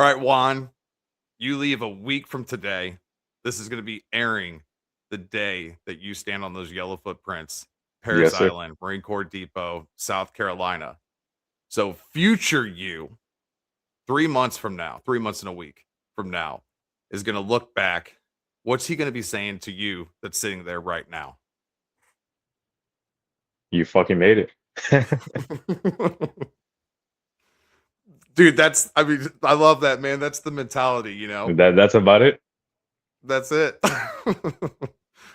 All right, Juan, you leave a week from today. This is going to be airing the day that you stand on those yellow footprints, Paris Yes, sir. Island, Marine Corps Depot, South Carolina. So, future you, 3 months from now, 3 months and a week from now, is going to look back. What's he going to be saying to you that's sitting there right now? You fucking made it. Dude, I mean, I love that, man. That's the mentality, That's about it. That's it.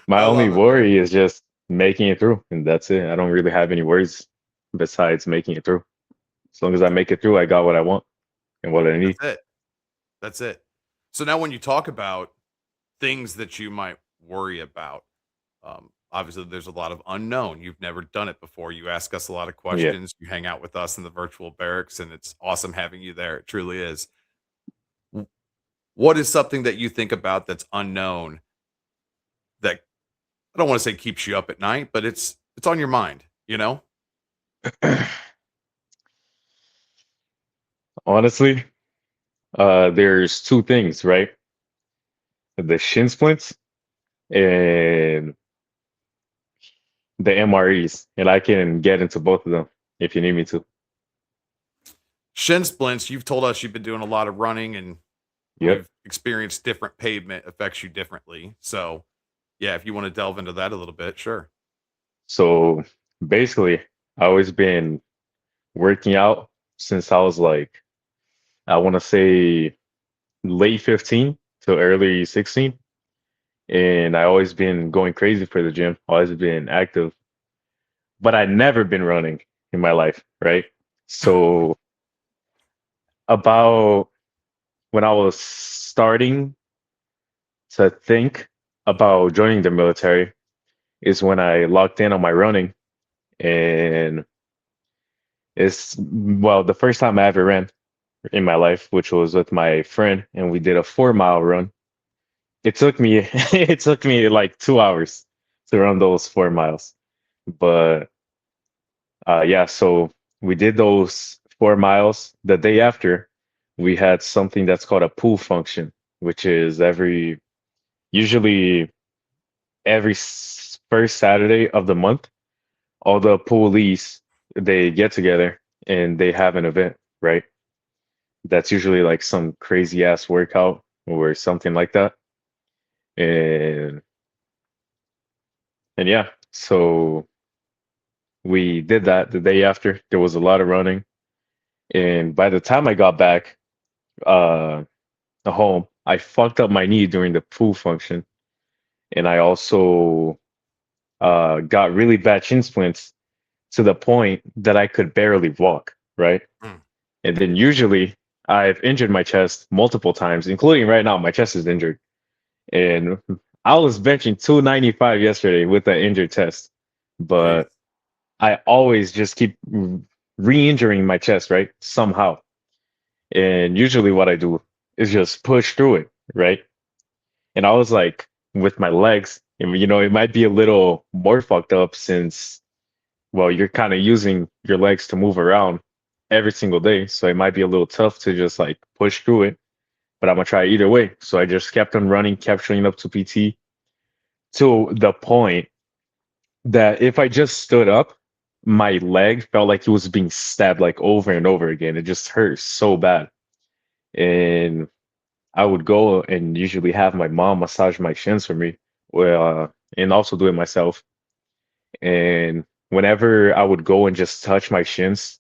My I only love it, man. worry is just making it through, and that's it. I don't really have any worries besides making it through. As long as I make it through, I got what I want and what I need. That's it. That's it. So now when you talk about things that you might worry about, obviously there's a lot of unknown. You've never done it before. You ask us a lot of Yeah. questions. You hang out with us in the virtual barracks, and it's awesome having you there. It truly is. W- What is something that you think about that's unknown that I don't want to say keeps you up at night, but it's on your mind, you know? Honestly, there's two things, right? The shin splints and the MREs, and I can get into both of them if you need me to. Shin splints, you've told us you've been doing a lot of running and Yep. we've experienced different pavement affects you differently. So, yeah, if you want to delve into that a little bit, sure. So basically, I always been working out since I was like, I want to say late 15 to early 16. And I always been going crazy for the gym, always been active, but I never been running in my life, right? So about when I was starting to think about joining the military is when I locked in on my running. And it's, well, the first time I ever ran in my life, which was with my friend, and we did a 4 mile run. It took me it took me like 2 hours to run those 4 miles. But yeah, so we did those 4 miles. The day after, we had something that's called a pool function, which is usually every first Saturday of the month. All the Poolees they get together and they have an event, right? That's usually like some crazy ass workout or something like that. And yeah, so we did that the day after. There was a lot of running, and by the time I got back uh home, I fucked up my knee during the pool function, and I also got really bad shin splints to the point that I could barely walk, right? Mm. And then usually I've injured my chest multiple times, including right now, my chest is injured. And I was benching 295 yesterday with an injured chest, Jeez. but I always just keep re-injuring my chest, right? Somehow. And usually what I do is just push through it, right? And I was like, with my legs, and, it might be a little more fucked up since, well, you're kind of using your legs to move around every single day. So it might be a little tough to just like push through it, but I'm gonna try either way. So I just kept on running, kept showing up to PT to the point that if I just stood up, my leg felt like it was being stabbed like over and over again. It just hurt so bad. And I would go and usually have my mom massage my shins for me, well, and also do it myself. And whenever I would go and just touch my shins,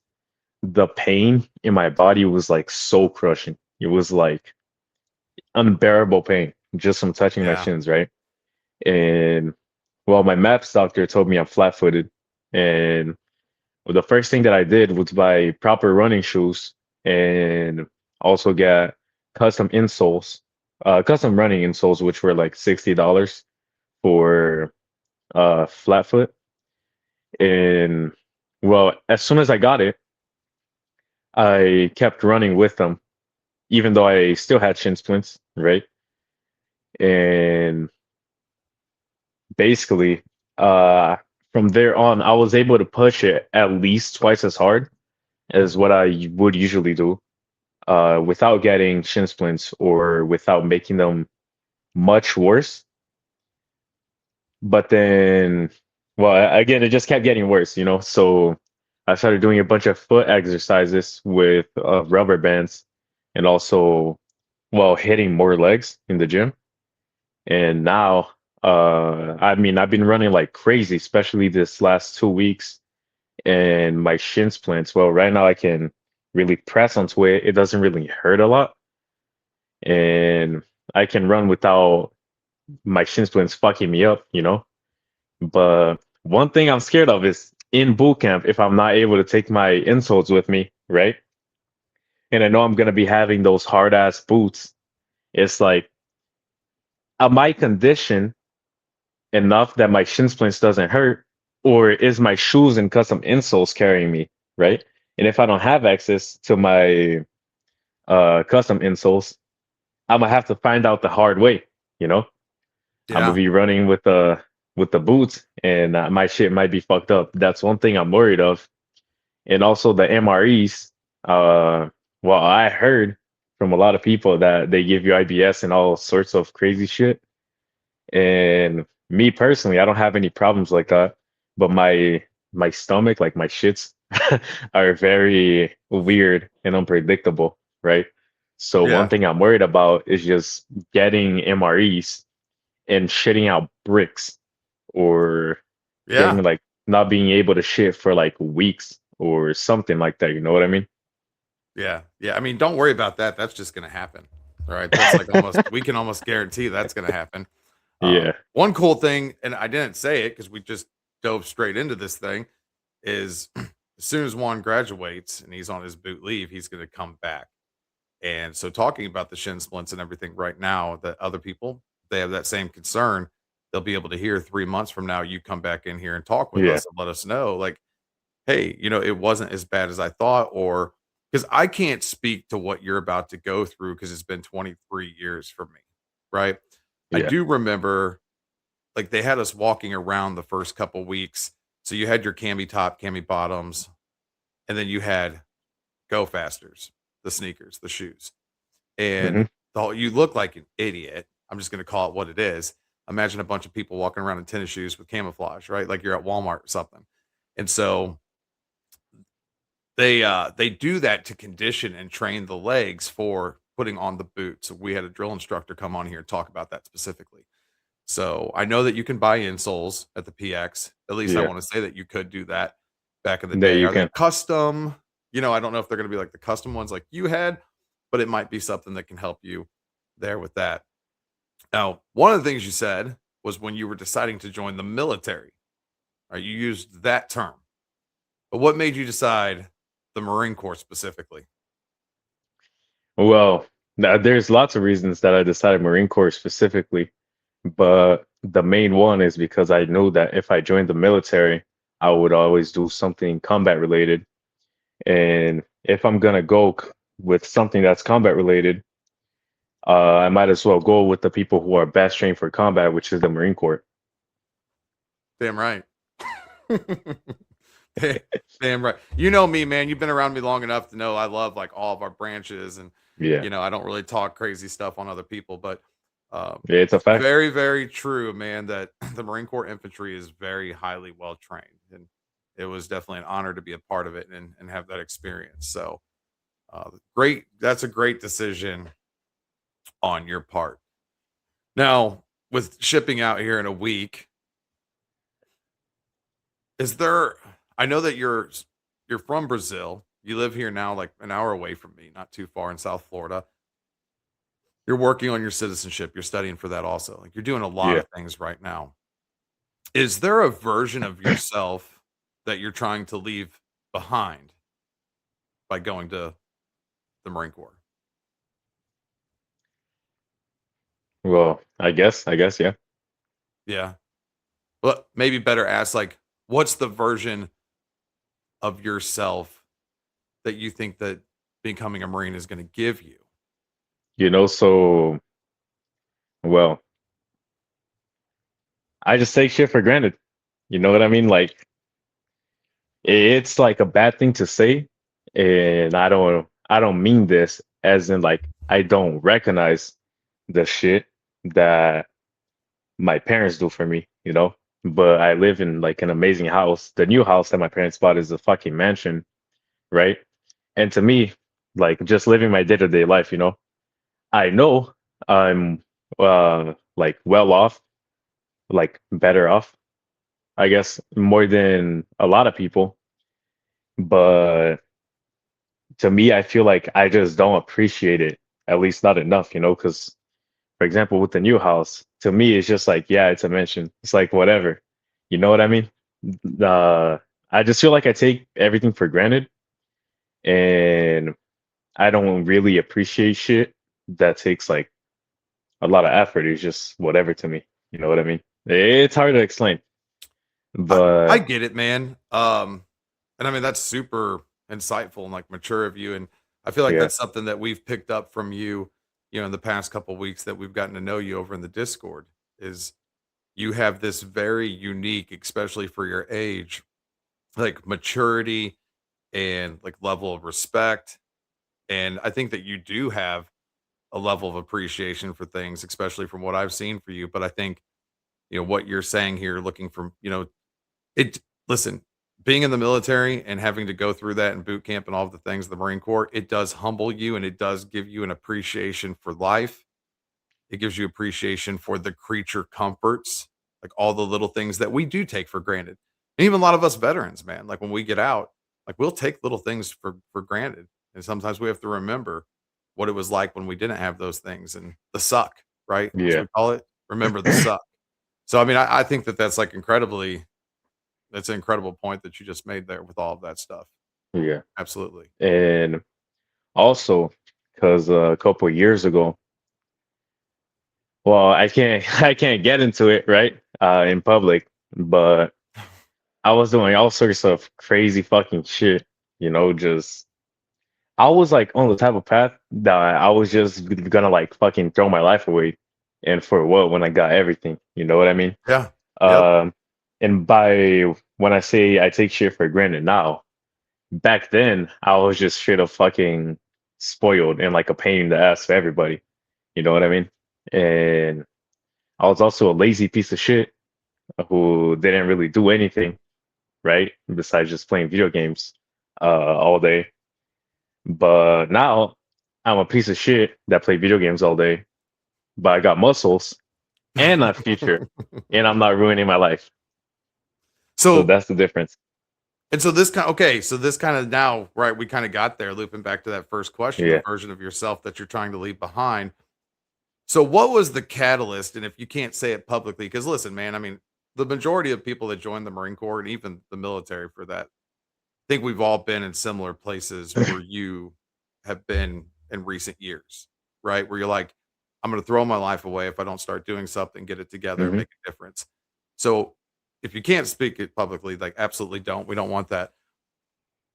the pain in my body was like so crushing. It was like unbearable pain just from touching my Yeah. shins, right? And well, my MAPS doctor told me I'm flat-footed, and the first thing that I did was buy proper running shoes and also get custom insoles, custom running insoles, which were like $60 for flat foot. And well, as soon as I got it, I kept running with them, even though I still had shin splints, right? And basically, uh, from there on, I was able to push it at least twice as hard as what I would usually do. without getting shin splints or without making them much worse. But then, well, again, it just kept getting worse, you know? So I started doing a bunch of foot exercises with rubber bands and also, well, hitting more legs in the gym. And now, I mean, I've been running like crazy, especially this last 2 weeks. And my shin splints, well, right now I can really press onto it. It doesn't really hurt a lot. And I can run without my shin splints fucking me up, you know? But one thing I'm scared of is in boot camp, if I'm not able to take my insoles with me, right? And I know I'm gonna be having those hard ass boots. It's like, am I conditioned enough that my shin splints doesn't hurt, or is my shoes and custom insoles carrying me, right? And if I don't have access to my custom insoles, I'm gonna have to find out the hard way, you know? I'm gonna Yeah. be running with the boots, and my shit might be fucked up. That's one thing I'm worried of. And also the MREs. Well, I heard from a lot of people that they give you IBS and all sorts of crazy shit. And me personally, I don't have any problems like that. But my stomach, like my shits, are very weird and unpredictable, right? So one Yeah. thing I'm worried about is just getting MREs and shitting out bricks or getting Yeah. like not being able to shit for like weeks or something like that. You know what I mean? Yeah. Yeah. I mean, don't worry about that. That's just going to happen. All right. That's like almost, we can almost guarantee that's going to happen. Yeah. One cool thing, and I didn't say it because we just dove straight into this thing, is as soon as Juan graduates and he's on his boot leave, he's going to come back. And so, talking about the shin splints and everything right now, that other people they have that same concern, they'll be able to hear 3 months from now you come back in here and talk with Yeah. us and let us know, like, hey, it wasn't as bad as I thought, or because I can't speak to what you're about to go through because it's been 23 years for me, right? I Yeah. do remember like they had us walking around the first couple weeks. So you had your cami top, cami bottoms, and then you had go fasters, the sneakers, the shoes. And Hmm. you look like an idiot. I'm just going to call it what it is. Imagine a bunch of people walking around in tennis shoes with camouflage, right? Like you're at Walmart or something. And so they do that to condition and train the legs for putting on the boots. We had a drill instructor come on here and talk about that specifically. So I know that you can buy insoles at the PX. At least I Yeah. want to say that you could do that back in the There day. you Are they can. custom? I don't know if they're going to be like the custom ones like you had, but it might be something that can help you there with that. Now, one of the things you said was when you were deciding to join the military, right? You used that term. But what made you decide the Marine Corps specifically? Well, there's lots of reasons that I decided Marine Corps specifically, but the main one is because I knew that if I joined the military, I would always do something combat related. And if I'm gonna go with something that's combat related, I might as well go with the people who are best trained for combat, which is the Marine Corps. Damn right. Damn right. You know me, man. You've been around me long enough to know I love like all of our branches, and Yeah, I don't really talk crazy stuff on other people, but yeah, it's a it's fact. very, very true, man, that the Marine Corps infantry is very highly well trained, and it was definitely an honor to be a part of it and have that experience. So great. That's a great decision on your part. Now, with shipping out here in a week, is there I know that you're from Brazil. You live here now like an hour away from me, not too far in South Florida. You're working on your citizenship. You're studying for that also. Like you're doing a lot Yeah. of things right now. Is there a version of yourself that you're trying to leave behind by going to the Marine Corps? Well, I guess, yeah. Yeah. Well, maybe better ask like what's the version of yourself that you think that becoming a Marine is going to give you? So well, I just take shit for granted. You know what I mean? Like it's like a bad thing to say, and I don't mean this as in like I don't recognize the shit that my parents do for me, you know. But I live in like an amazing house. The new house that my parents bought is a fucking mansion, right? And to me, like just living my day-to-day life, you know, I know I'm like well off, like better off, I guess, more than a lot of people. But to me, I feel like I just don't appreciate it, at least not enough, you know, because for example, with the new house, to me, it's just like, yeah, it's a mansion. It's like whatever. You know what I mean? Uh, I just feel like I take everything for granted and I don't really appreciate shit that takes like a lot of effort. It's just whatever to me. You know what I mean? It's hard to explain, I but get it, man. And I mean that's super insightful and like mature of you. And I feel like yeah, that's something that we've picked up from you, in the past couple weeks that we've gotten to know you over in the Discord is you have this very unique, especially for your age, like maturity and like level of respect. And I think that you do have a level of appreciation for things, especially from what I've seen for you. But I think, what you're saying here, looking from, it listen, being in the military and having to go through that in boot camp and all of the things, the Marine Corps, it does humble you and it does give you an appreciation for life. It gives you appreciation for the creature comforts, like all the little things that we do take for granted. And even a lot of us veterans, man, like when we get out, like we'll take little things for granted. And sometimes we have to remember what it was like when we didn't have those things and the suck, right? That's what yeah, we call it. Remember the suck. So I mean, I think that that's like that's an incredible point that you just made there with all of that stuff. yeah. Absolutely. And also, because a couple of years ago, well, I can't I can't get into it right in public, but I was doing all sorts of crazy fucking shit, you know, just I was like on the type of path that I was just gonna like fucking throw my life away. And for what when I got everything, you know what I mean? Yeah. Yep. Um, and by when I say I take shit for granted now, back then I was just straight up fucking spoiled and like a pain in the ass for everybody. You know what I mean? And I was also a lazy piece of shit who didn't really do anything, right? Besides just playing video games all day. But now I'm a piece of shit that play video games all day, but I got muscles and a future, and I'm not ruining my life. So So that's the difference. And so this kind okay, so this kind of now, right, we kind of got there looping back to that first question, the Yeah. version of yourself that you're trying to leave behind. So what was the catalyst? And if you can't say it publicly, because listen, man, I mean, the majority of people that join the Marine Corps and even the military for that, I think we've all been in similar places where you have been in recent years, right? Where you're like, I'm going to throw my life away if I don't start doing something, get it together, and hmm make a difference. So if you can't speak it publicly, like absolutely don't. We don't want that.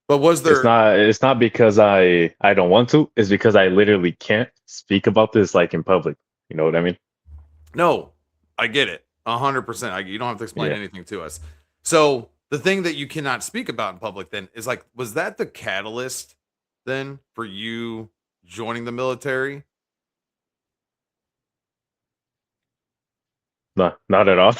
But was It's there not. It's not because I don't want to. It's because I literally can't speak about this like in public. You know what I mean? no, I get it. 100%. You don't have to explain Yeah. anything to us. So the thing that you cannot speak about in public then is like, was that the catalyst then for you joining the military? No, not at all.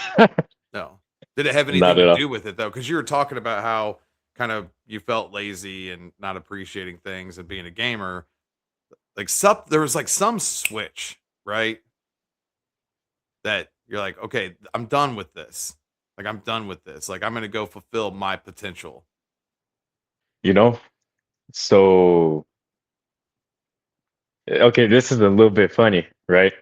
No. Did it have anything Not to at all. do with it though? Because you were talking about how kind of you felt lazy and not appreciating things and being a gamer. Like there was like some switch, right? That you're like, okay, I'm done with this. Like I'm done with this. Like I'm gonna go fulfill my potential. You know. So okay, this is a little bit funny, right?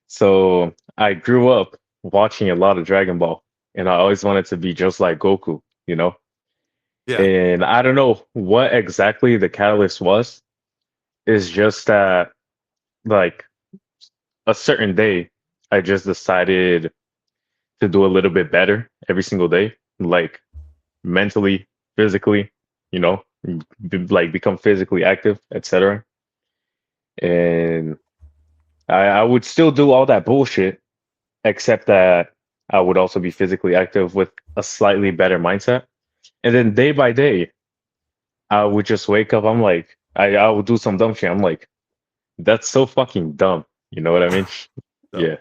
So I grew up watching a lot of Dragon Ball, and I always wanted to be just like Goku, you know? Yeah. And I don't know what exactly the catalyst was. It's just that, like, a certain day, I just decided to do a little bit better every single day, like mentally, physically, you know, like become physically active, etc. And I would still do all that bullshit, except that I would also be physically active with a slightly better mindset. And then day by day, I would just wake up. I'm like, I would do some dumb shit. I'm like, That's so fucking dumb. You know what I mean? So, Yeah.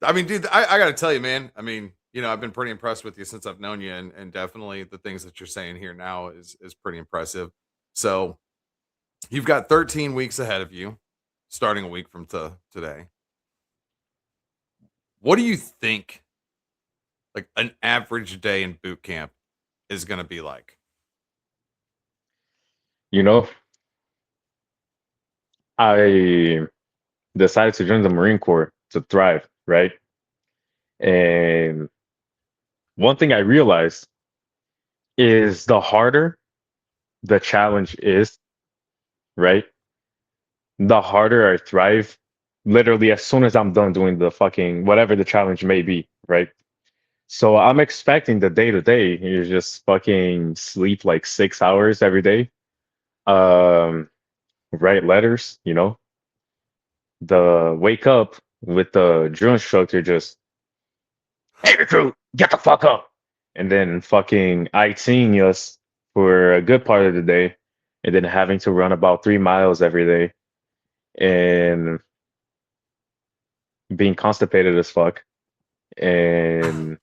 I mean, dude, I got to tell you, man. I mean, I've been pretty impressed with you since I've known you, and definitely the things that you're saying here now is pretty impressive. So, you've got 13 weeks ahead of you, starting a week from today. What do you think, like an average day in boot camp, is going to be like? You know, I decided to join the Marine Corps to thrive, right? And one thing I realized is the harder the challenge is, right? The harder I thrive literally as soon as I'm done doing the fucking whatever the challenge may be, right? So I'm expecting the day to day, you just fucking sleep like 6 hours every day, um, write letters, the wake up with the drill instructor just, hey recruit, get the fuck up. And then fucking ITing us for a good part of the day, and then having to run about 3 miles every day and being constipated as fuck and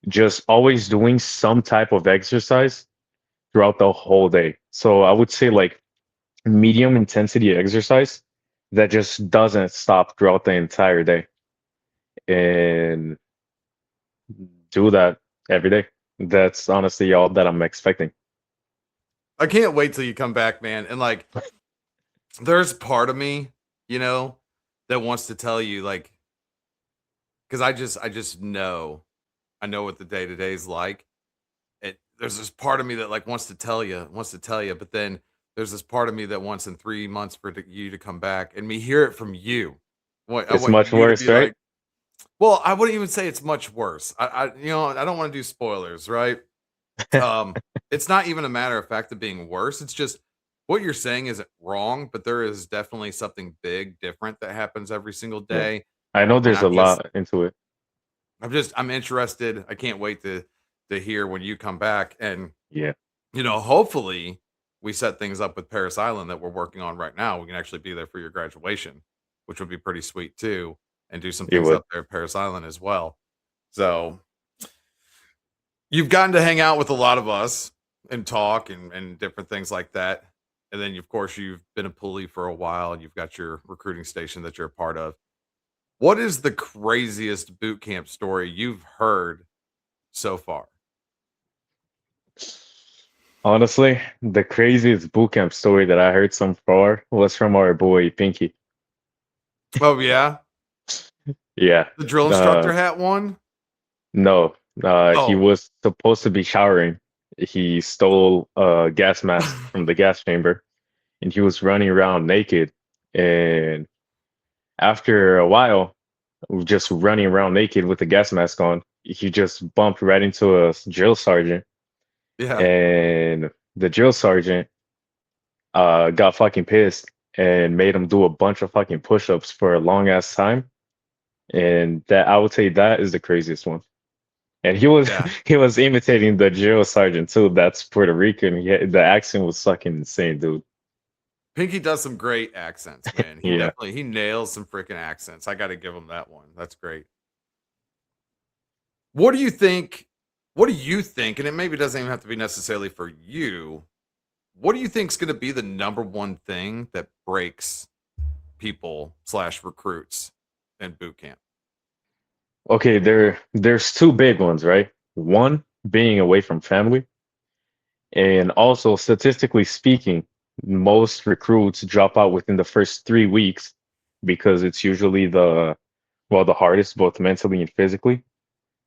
just always doing some type of exercise throughout the whole day. So I would say like medium intensity exercise that just doesn't stop throughout the entire day and do that every day. That's honestly all that I'm expecting. I can't wait till you come back, man. And like, there's part of me, you know, that wants to tell you, like, because I just know, I know what the day to day is like. There's this part of me that like wants to tell you, but then there's this part of me that wants in 3 months for you to come back and me hear it from you. I It's want much you to worse, be right? like, well, I wouldn't even say it's much worse. I don't want to do spoilers, right? Um, it's not even a matter of fact of being worse. It's just what you're saying isn't wrong, but there is definitely something big different that happens every single Yeah. day. I know And there's a lot into it. I'm interested. I can't wait to hear when you come back. And, Yeah, hopefully we set things up with Paris Island that we're working on right now. We can actually be there for your graduation, which would be pretty sweet too, and do some it things would. up there at Paris Island as well. So you've gotten to hang out with a lot of us and talk and different things like that. And then, of course, you've been a Poolee for a while and you've got your recruiting station that you're a part of. What is the craziest boot camp story you've heard so far? Honestly, the craziest boot camp story that I heard so far was from our boy Pinky. Oh, yeah. Yeah. The drill instructor hat one? No, he Oh. was supposed to be showering. He stole a gas mask from the gas chamber and he was running around naked. And after a while, just running around naked with the gas mask on, he just bumped right into a drill sergeant. Yeah. And the drill sergeant got fucking pissed and made him do a bunch of fucking push-ups for a long ass time. And that I would say that is the craziest one. And he was Yeah. he was imitating the drill sergeant too. That's Puerto Rican. The accent was fucking insane, dude. Pinky does some great accents, man. Yeah. He nails some freaking accents. I got to give him that one. That's great. What do you think? What do you think? And it maybe doesn't even have to be necessarily for you. What do you think is going to be the number one thing that breaks people slash recruits in boot camp? Okay, there's two big ones, right? One being away from family, and also statistically speaking, most recruits drop out within the first 3 weeks because it's usually the hardest, both mentally and physically,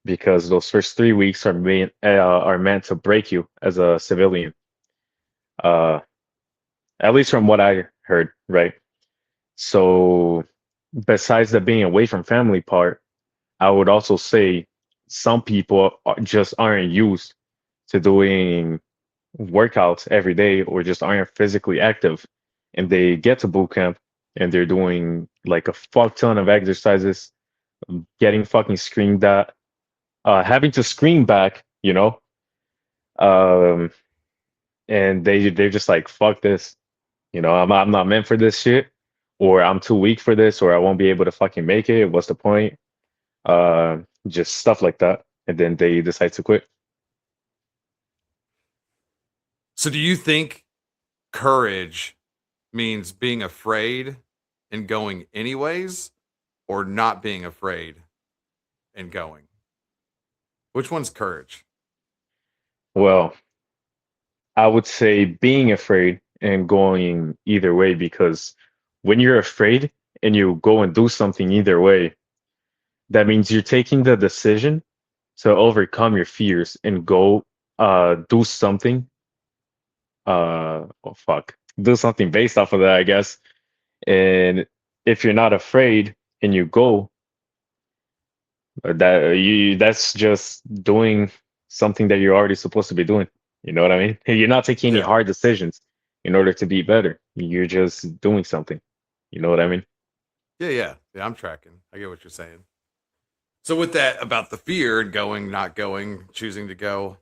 because those first 3 weeks are meant to break you as a civilian. Uh, at least from what I heard, right? So besides the being away from family part, I would also say some people just aren't used to doing workouts every day or just aren't physically active. And they get to boot camp and they're doing like a fuck ton of exercises, getting fucking screamed at, having to scream back, um, and they're just like, fuck this, I'm not meant for this shit. or I'm too weak for this, or I won't be able to fucking make it. What's the point? Uh, just stuff like that, and then they decide to quit. So do you think courage means being afraid and going anyways, or not being afraid and going? Which one's courage? Well, I would say being afraid and going either way, because when you're afraid and you go and do something either way, that means you're taking the decision to overcome your fears and go do something oh fuck, do something based off of that, I guess. And if you're not afraid and you go, that's just doing something that you're already supposed to be doing. You know what I mean? You're not taking any Yeah. hard decisions in order to be better. You're just doing something. You know what I mean? Yeah, I'm tracking. I get what you're saying. So with that about the fear and going, not going, choosing to go,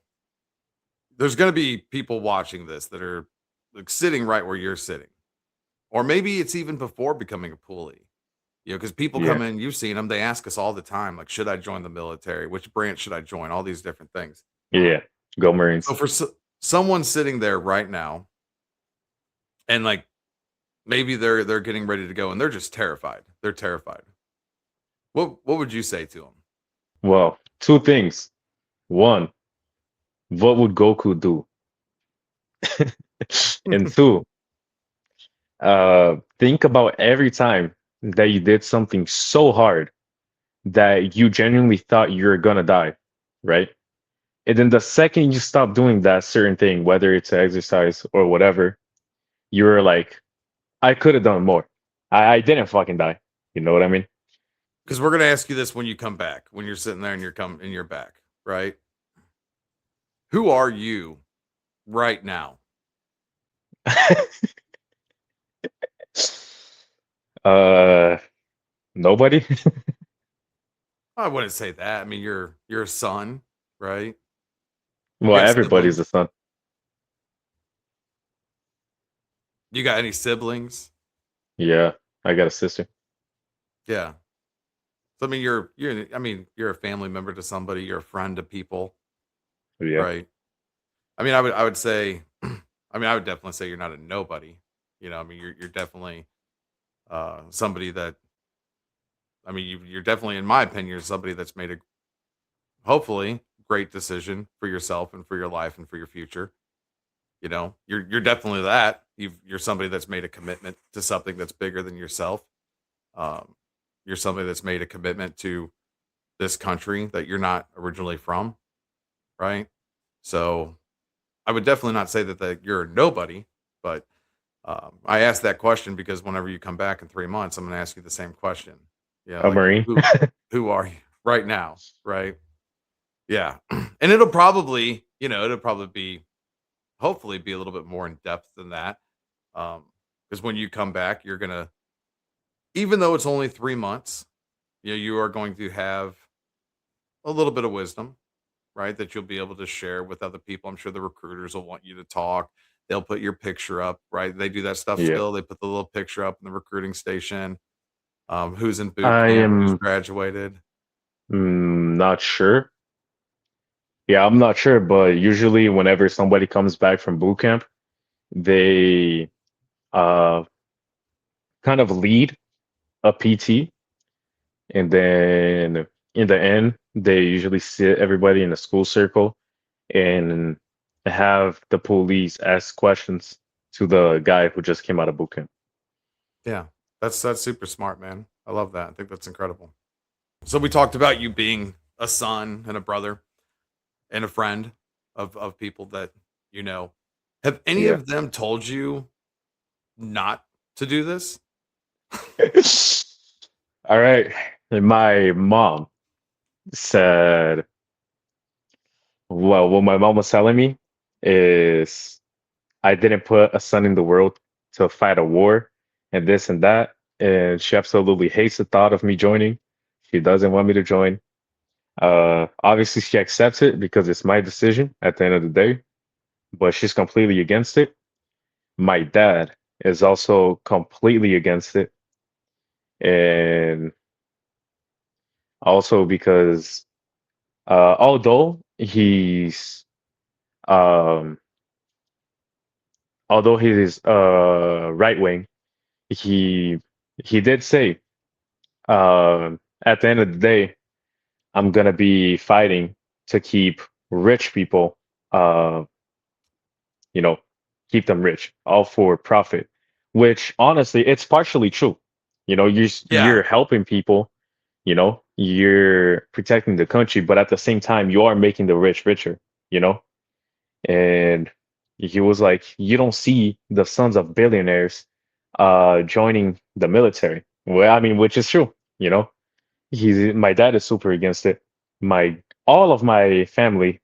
there's going to be people watching this that are like sitting right where you're sitting. Or maybe it's even before becoming a Poolee. Because people Yeah. come in, you've seen them, they ask us all the time, like, should I join the military? Which branch should I join? All these different things. Yeah. Go So Marines. for someone sitting there right now, and like maybe they're getting ready to go, and they're just terrified. They're terrified. What would you say to them? Well, two things. One, what would Goku do? And two, think about every time that you did something so hard that you genuinely thought you were gonna die, right? And then the second you stop doing that certain thing, whether it's exercise or whatever, you're like, I could have done more. I didn't fucking die. You know what I mean? Because we're gonna ask you this when you come back, when you're sitting there and you're back, right? Who are you right now? uh, Nobody. I wouldn't say that. I mean, you're a son, right? Well, You got everybody's siblings? a son. You got any siblings? Yeah, I got a sister. Yeah. So I mean, you're a family member to somebody. You're a friend to people, Yeah, right? I mean, I would say, I mean, I would definitely say you're not a nobody. I mean, you're definitely somebody that, I mean, you're definitely, in my opinion, you're somebody that's made a hopefully great decision for yourself and for your life and for your future. You're definitely that. You're somebody that's made a commitment to something that's bigger than yourself. Um, you're somebody that's made a commitment to this country that you're not originally from, right? So I would definitely not say that you're a nobody, but I asked that question because whenever you come back in 3 months, I'm going to ask you the same question. Yeah, a like Marine. who are you right now, right? Yeah, and it'll probably be hopefully be a little bit more in depth than that, because when you come back, you're gonna even though it's only 3 months, you are going to have a little bit of wisdom, right? That you'll be able to share with other people. I'm sure the recruiters will want you to talk. They'll put your picture up, right? They do that stuff Yeah, still. They put the little picture up in the recruiting station. Who's in boot I camp? Who's am graduated? not sure. Yeah, I'm not sure, but usually whenever somebody comes back from boot camp, they uh kind of lead a PT, and then in the end, they usually sit everybody in a school circle and have the police ask questions to the guy who just came out of boot camp. Yeah, that's super smart, man. I love that. I think that's incredible. So we talked about you being a son and a brother and a friend of people that you know. Have any Yeah. of them told you not to do this? All right. And my mom said, well, what my mom was telling me is I didn't put a son in the world to fight a war and this and that. And she absolutely hates the thought of me joining. She doesn't want me to join. Obviously, she accepts it because it's my decision at the end of the day, but she's completely against it. My dad is also completely against it. and also because although um he's right wing, he he did say at the end of the day, I'm gonna be fighting to keep rich people, uh, you know, keep them rich, all for profit. Which honestly, it's partially true. Yeah. You're helping people, you're protecting the country, but at the same time, you are making the rich richer, you know? And he was like, you don't see the sons of billionaires joining the military. Well, I mean, which is true, you know? My dad is super against it. My All of my family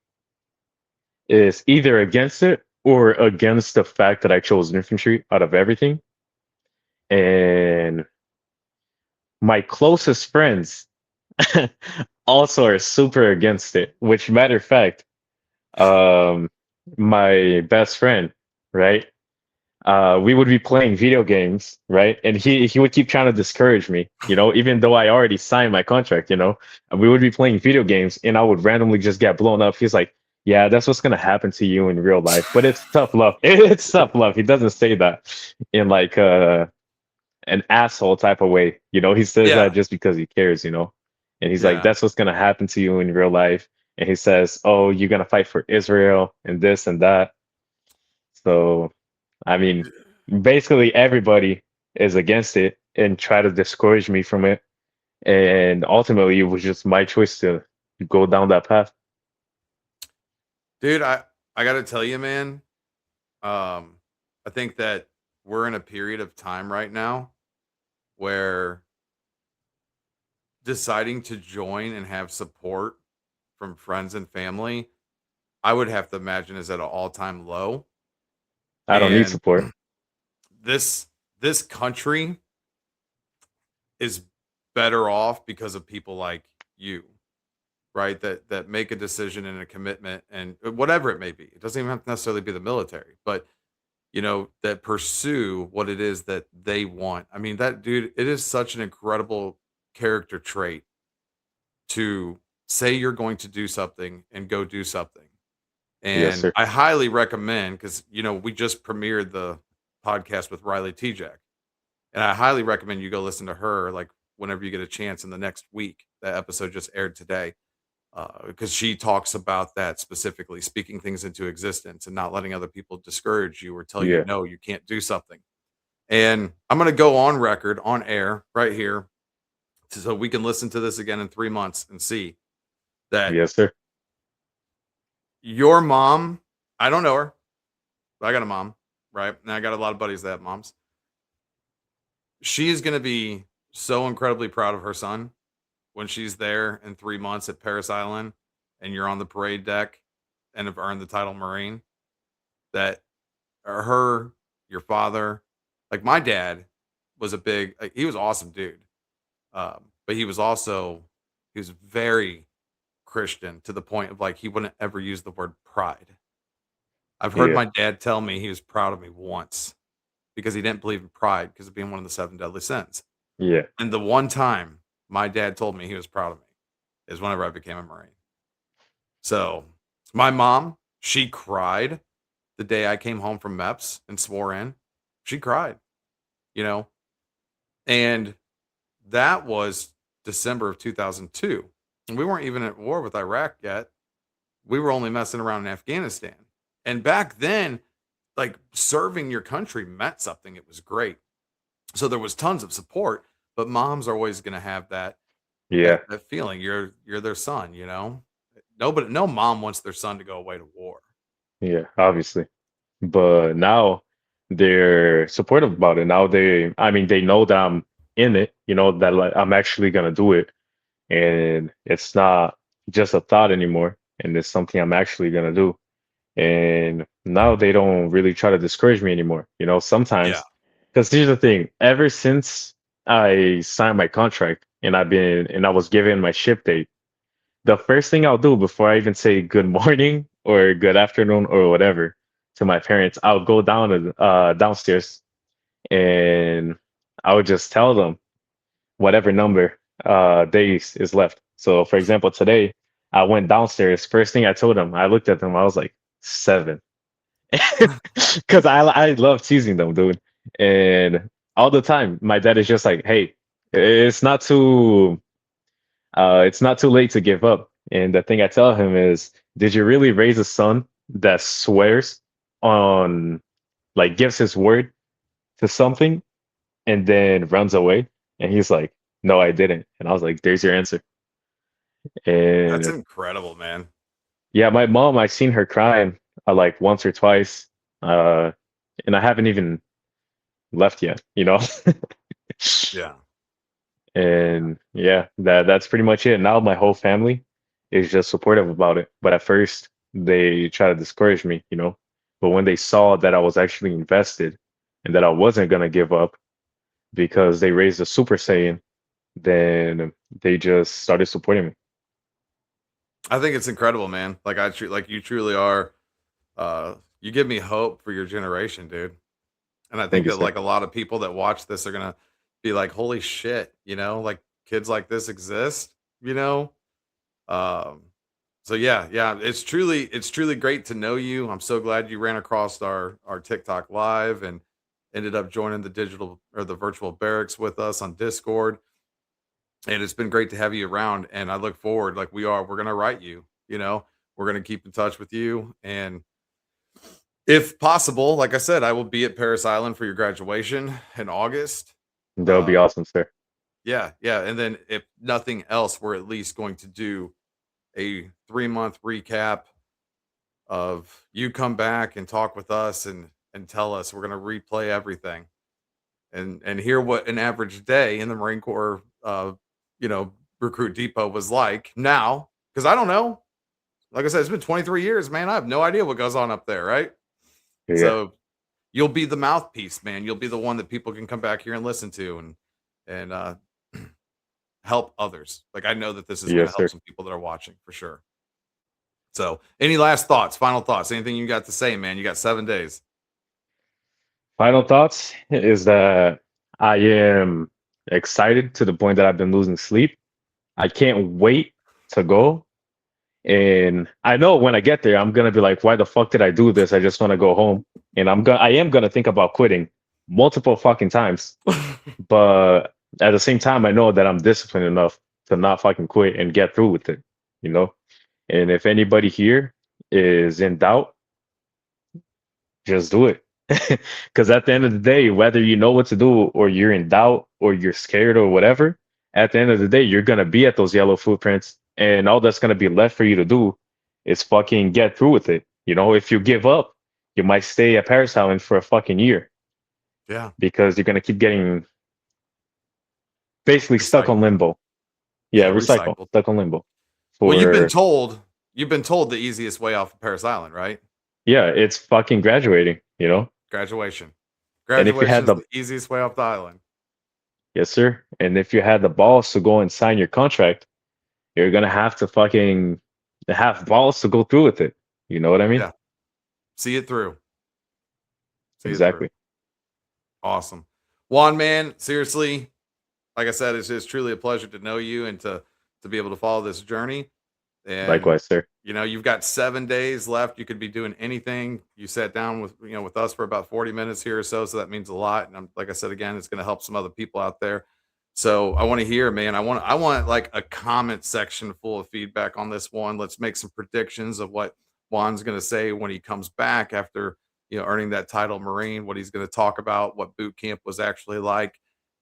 is either against it or against the fact that I chose infantry out of everything. And my closest friends also are super against it, which matter of fact, um, my best friend, right? We would be playing video games, right? And he would keep trying to discourage me, even though I already signed my contract, And we would be playing video games and I would randomly just get blown up. He's like, yeah, that's what's gonna happen to you in real life. But it's tough love. It's tough love. He doesn't say that in like an asshole type of way. He says that Yeah. just because he cares. And he's like, Yeah. that's what's gonna happen to you in real life. And he says, oh, you're gonna fight for Israel and this and that. So I mean, basically everybody is against it and try to discourage me from it. And ultimately, it was just my choice to go down that path. Dude, I got to tell you, man, um I think that we're in a period of time right now where deciding to join and have support from friends and family, I would have to imagine is at an all-time low. I don't need And support. this this country is better off because of people like you, right? That make a decision and a commitment and whatever it may be. It doesn't even have to necessarily be the military, but that pursue what it is that they want. I mean, that dude, it is such an incredible character trait to say you're going to do something and go do something. Yes, And sir. I highly recommend because we just premiered the podcast with Riley Tejak, and I highly recommend you go listen to her like whenever you get a chance in the next week. That episode just aired today because she talks about that specifically, speaking things into existence and not letting other people discourage you or tell you Yeah. no, you can't do something. And I'm going to go on record, on air, right here, so we can listen to this again in 3 months and see that Yes, sir. your mom, I don't know her, but I got a mom, right? And I got a lot of buddies that have moms. She is going to be so incredibly proud of her son when she's there in 3 months at Paris Island and you're on the parade deck and have earned the title Marine. That her, your father, like my dad was a big, like, he was an awesome dude. But he was very Christian to the point of like he wouldn't ever use the word pride. I've heard Yeah. my dad tell me he was proud of me once because he didn't believe in pride because of being one of the seven deadly sins. Yeah. And the one time my dad told me he was proud of me is whenever I became a Marine. So my mom, she cried the day I came home from MEPS and swore in. She cried, you know, and that was December of 2002. And we weren't even at war with Iraq yet. We were only messing around in Afghanistan. And back then, like serving your country meant something. It was great. So there was tons of support, but moms are always going to have that Yeah. that feeling. You're their son, you know. Nobody, no mom wants their son to go away to war. Yeah. Obviously. But now they're supportive about it. Now I mean, they know that I'm in it, that like, I'm actually gonna do it. And it's not just a thought anymore. And it's something I'm actually gonna do. And now they don't really try to discourage me anymore. Yeah. Sometimes, because here's the thing: ever since I signed my contract and I was given my ship date, the first thing I'll do before I even say good morning or good afternoon or whatever to my parents, I'll go downstairs and I would just tell them, whatever number days is left. So for example, today I went downstairs. First thing I told them, I looked at them, I was like 7. Because I love teasing them, dude. And all the time, my dad is just like, "Hey, it's not too it's not too late to give up." And the thing I tell him is, "Did you really raise a son that swears on, like, gives his word to something and then runs away?" And he's like, "No, I didn't." And I was like, "There's your answer." That's And incredible, man. yeah, my mom, I've seen her crying like once or twice, uh, and I haven't even left yet, you know? Yeah. And yeah, that's pretty much it. Now my whole family is just supportive about it. But at first they try to discourage me, you know. But when they saw that I was actually invested and that I wasn't gonna give up because they raised a Super Saiyan, then they just started supporting me. I think it's incredible, man. Like like you truly are. You give me hope for your generation, dude. And I Thank think you, that sir. like a lot of people that watch this are gonna be like, "Holy shit!" Like kids like this exist. You know. Um, so yeah, it's truly great to know you. I'm so glad you ran across our TikTok live and ended up joining the digital or the virtual barracks with us on Discord. And it's been great to have you around. And I look forward, like we're gonna write you. We're gonna keep in touch with you. And if possible, like I said, I will be at Paris Island for your graduation in August. That would be Uh, awesome, sir. yeah. And then if nothing else, we're at least going to do a 3-month recap of you come back and talk with us and tell us. We're gonna replay everything and hear what an average day in the Marine Corps you know recruit depot was like now, because I don't know. Like I said, it's been 23 years, man. I have no idea what goes on up there, right? Yeah. So you'll be the mouthpiece, man. You'll be the one that people can come back here and listen to and help others. Like I know that this is going to Yes, help sir. some people that are watching for sure. So, any last thoughts, final thoughts, anything you got to say, man? You got 7 days. Final thoughts is that I am excited to the point that I've been losing sleep. I can't wait to go. And I know when I get there, I'm gonna be like, why the fuck did I do this? I just want to go home. And I am gonna think about quitting multiple fucking times. But at the same time, I know that I'm disciplined enough to not fucking quit and get through with it, you know? And if anybody here is in doubt, just do it. Because at the end of the day, whether you know what to do or you're in doubt or you're scared or whatever, at the end of the day, you're going to be at those yellow footprints. And all that's going to be left for you to do is fucking get through with it. You know, if you give up, you might stay at Paris Island for a fucking year Yeah, because you're going to keep getting basically stuck on recycle. limbo. Yeah, Yeah, recycle, recycled. stuck on limbo Well, for, you've been told the easiest way off of Paris Island, right? yeah, it's fucking graduating, you know? Graduation. And if you Graduation had is the the easiest way off the island. Yes, sir. And if you had the balls to go and sign your contract, you're gonna have to fucking have balls to go through with it. You know what I mean? Yeah. See it through. See it through. Exactly. Awesome. Juan, man, seriously, like I said, it's just truly a pleasure to know you and to be able to follow this journey. And Likewise, sir. you've got 7 days left. You could be doing anything. You sat down with us for about 40 minutes here or so that means a lot. And like I said again, it's going to help some other people out there. So I want to hear, man. I want like a comment section full of feedback on this one. Let's make some predictions of what Juan's going to say when he comes back after earning that title Marine. What he's going to talk about, what boot camp was actually like,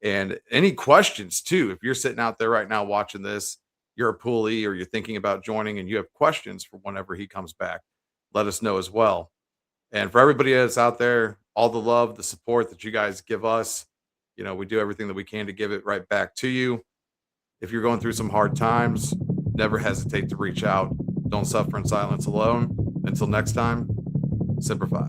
and any questions too. If you're sitting out there right now watching this, you're a Poolee or you're thinking about joining and you have questions for whenever he comes back, let us know as well. And for everybody that's out there, all the love, the support that you guys give us, we do everything that we can to give it right back to you. If you're going through some hard times, never hesitate to reach out. Don't suffer in silence alone. Until next time, Semper Fi.